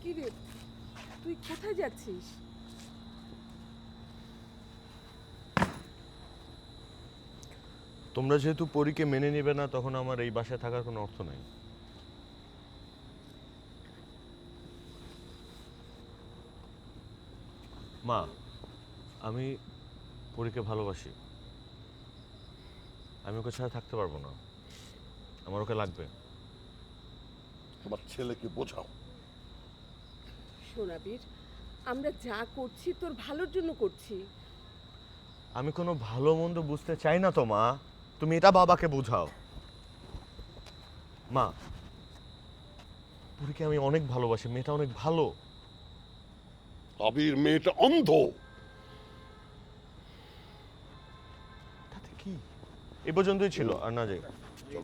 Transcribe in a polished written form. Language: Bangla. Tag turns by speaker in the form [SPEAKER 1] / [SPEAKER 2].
[SPEAKER 1] কি রে, তুই কোথায় যাচ্ছিস?
[SPEAKER 2] তোমরা যেহেতু পরীকে মেনে নেবে না, তখন আমার এই বাসায় থাকার কোনো অর্থ নাই। মা, আমি পরীকে ভালোবাসি। আমি ওকে ছাড়া থাকতে পারবো না। আমার ওকে লাগবে।
[SPEAKER 3] তোমার ছেলেকে বোঝাও।
[SPEAKER 1] সোনাবীর, আমরা যা করছি তোর ভালোর জন্য করছি।
[SPEAKER 2] আমি কোনো ভালো মন্দ বুঝতে চাই না তো মা। তুমি এটা বাবাকে বোঝাও। মা, পরীকে আমি অনেক ভালোবাসি, মেয়েটা অনেক ভালো।
[SPEAKER 3] আবির মেয়েটা অন্ধ।
[SPEAKER 2] তাতে কি? এই পর্যন্তই ছিল, আর না যাই।